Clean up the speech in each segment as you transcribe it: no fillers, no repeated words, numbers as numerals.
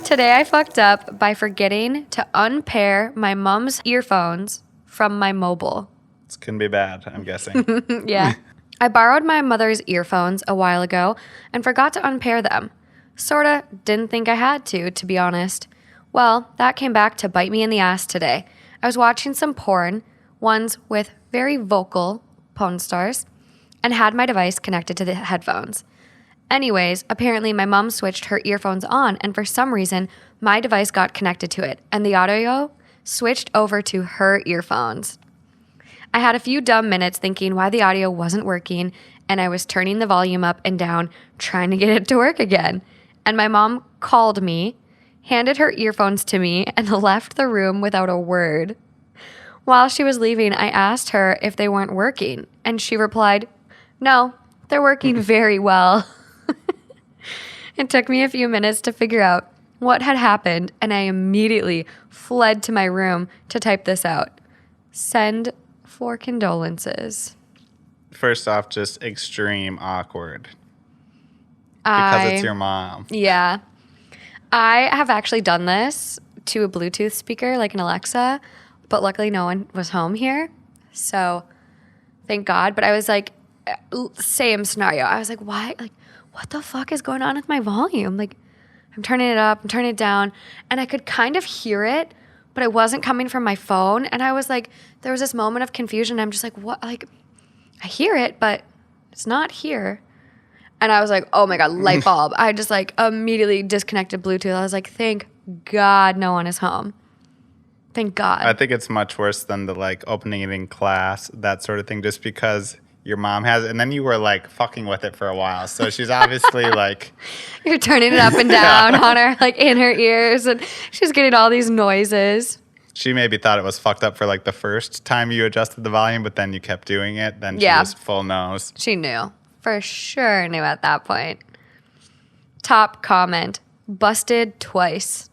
Today I fucked up by forgetting to unpair my mom's earphones from my mobile. This couldn't be bad, I'm guessing. Yeah. I borrowed my mother's earphones a while ago and forgot to unpair them. Sorta didn't think I had to be honest. Well, that came back to bite me in the ass today. I was watching some porn, ones with very vocal porn stars, and had my device connected to the headphones. Anyways, apparently my mom switched her earphones on, and for some reason, my device got connected to it, and the audio switched over to her earphones. I had a few dumb minutes thinking why the audio wasn't working, and I was turning the volume up and down, trying to get it to work again. And my mom called me, handed her earphones to me, and left the room without a word. While she was leaving, I asked her if they weren't working, and she replied, "No, they're working very well." It took me a few minutes to figure out what had happened, and I immediately fled to my room to type this out. Send for condolences. First off, just extreme awkward. Because it's your mom. Yeah. I have actually done this to a Bluetooth speaker, like an Alexa, but luckily no one was home here. So thank God. But I was like, same scenario. I was like, why? Like, what the fuck is going on with my volume? Like, I'm turning it up, I'm turning it down, and I could kind of hear it, but it wasn't coming from my phone. And I was like, there was this moment of confusion. I'm just like, what? Like, I hear it, but it's not here. And I was like, oh my God, light bulb. I just like immediately disconnected Bluetooth. I was like, thank God no one is home. Thank God. I think it's much worse than the like opening it in class, that sort of thing, just because your mom has it. And then you were like fucking with it for a while. So she's obviously like... You're turning it up and down on her, like in her ears. And she's getting all these noises. She maybe thought it was fucked up for like the first time you adjusted the volume, but then you kept doing it. Then she was full nose. She knew. For sure knew at that point. Top comment. Busted twice.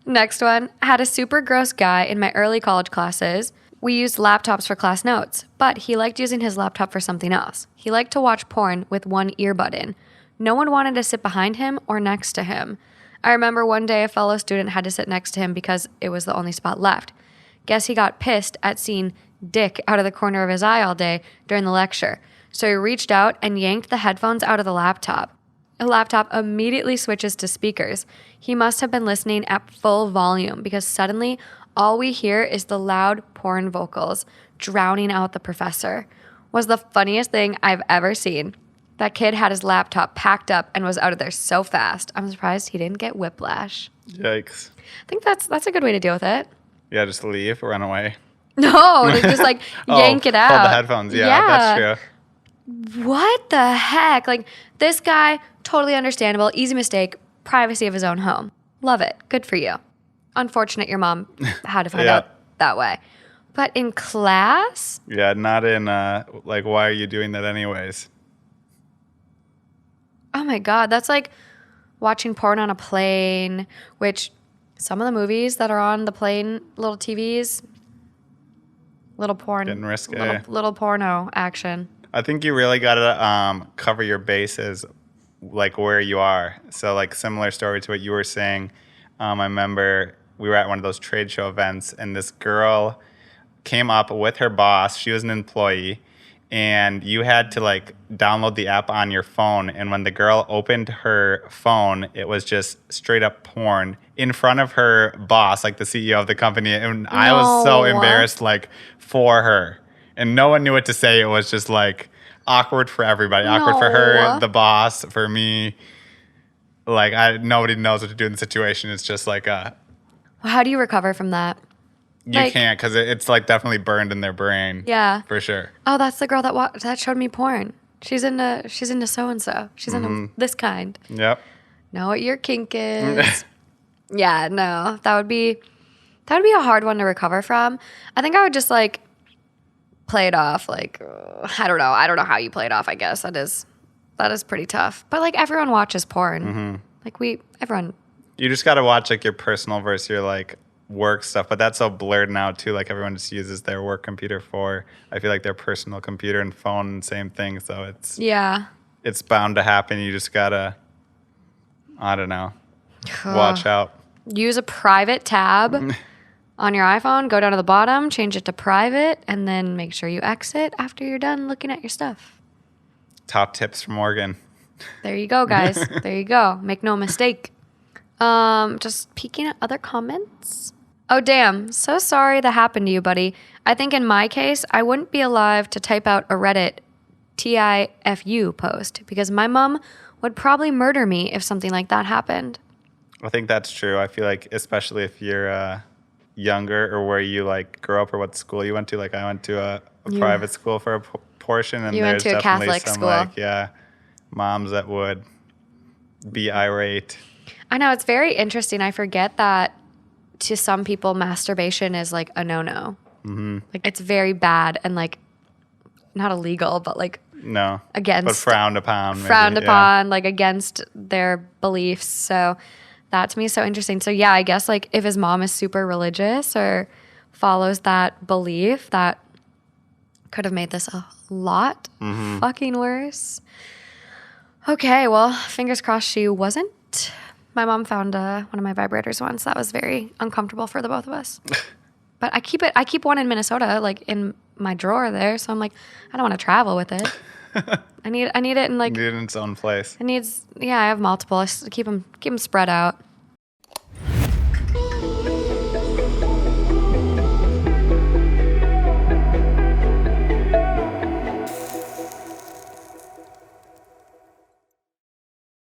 Next one. Had a super gross guy in my early college classes. We used laptops for class notes, but he liked using his laptop for something else. He liked to watch porn with one earbud in. No one wanted to sit behind him or next to him. I remember one day a fellow student had to sit next to him because it was the only spot left. Guess he got pissed at seeing dick out of the corner of his eye all day during the lecture. So he reached out and yanked the headphones out of the laptop. The laptop immediately switches to speakers. He must have been listening at full volume because suddenly all we hear is the loud porn vocals drowning out the professor. Was the funniest thing I've ever seen. That kid had his laptop packed up and was out of there so fast. I'm surprised he didn't get whiplash. Yikes. I think that's a good way to deal with it. Yeah, just leave, run away. No, they just like yank it out. Pull the headphones. Yeah, that's true. What the heck? Like, this guy, totally understandable, easy mistake, privacy of his own home. Love it. Good for you. Unfortunate your mom had to find out that way. But in class? Yeah, not in, like, why are you doing that anyways? Oh my God, that's like watching porn on a plane, which some of the movies that are on the plane, little TVs, little porn. Getting risque. Little porno action. I think you really got to cover your bases, like where you are. So like similar story to what you were saying. I remember we were at one of those trade show events and this girl came up with her boss. She was an employee. And you had to like download the app on your phone. And when the girl opened her phone, it was just straight up porn in front of her boss, like the CEO of the company. And I was so embarrassed, like, for her. And no one knew what to say. It was just like awkward for everybody. Awkward for her, the boss, for me. Like, nobody knows what to do in the situation. It's just like how do you recover from that? You can't, because it's like definitely burned in their brain. Yeah, for sure. Oh, that's the girl that showed me porn. She's into so and so. She's into this kind. Yep. Know what your kink is. Yeah, no, that would be a hard one to recover from. I think I would just like play it off. Like I don't know how you play it off. I guess that is pretty tough. But like everyone watches porn. Like everyone. You just got to watch like your personal versus your like work stuff, but that's so blurred now too. Like everyone just uses their work computer for, I feel like, their personal computer and phone, same thing. So it's bound to happen. You just gotta I don't know. Watch out. Use a private tab on your iPhone. Go down to the bottom, change it to private, and then make sure you exit after you're done looking at your stuff. Top tips from Morgan. There you go, guys. There you go. Make no mistake. Just peeking at other comments. Oh, damn. So sorry that happened to you, buddy. I think in my case, I wouldn't be alive to type out a Reddit TIFU post because my mom would probably murder me if something like that happened. I think that's true. I feel like, especially if you're younger or where you like grew up or what school you went to. Like I went to a private school for a portion, and You went there's to a definitely Catholic some school. like moms that would be irate. I know, it's very interesting. I forget that to some people, masturbation is like a no-no. Mm-hmm. Like it's very bad and like not illegal, but like No, against, but frowned upon. Frowned upon, like against their beliefs. So that to me is so interesting. So yeah, I guess like if his mom is super religious or follows that belief, that could have made this a lot fucking worse. Okay, well, fingers crossed she wasn't. My mom found one of my vibrators once. That was very uncomfortable for the both of us. But I keep one in Minnesota, like in my drawer there. So I'm like, I don't want to travel with it. I need it in like. Need it in its own place. It needs. Yeah, I have multiple. I keep them spread out.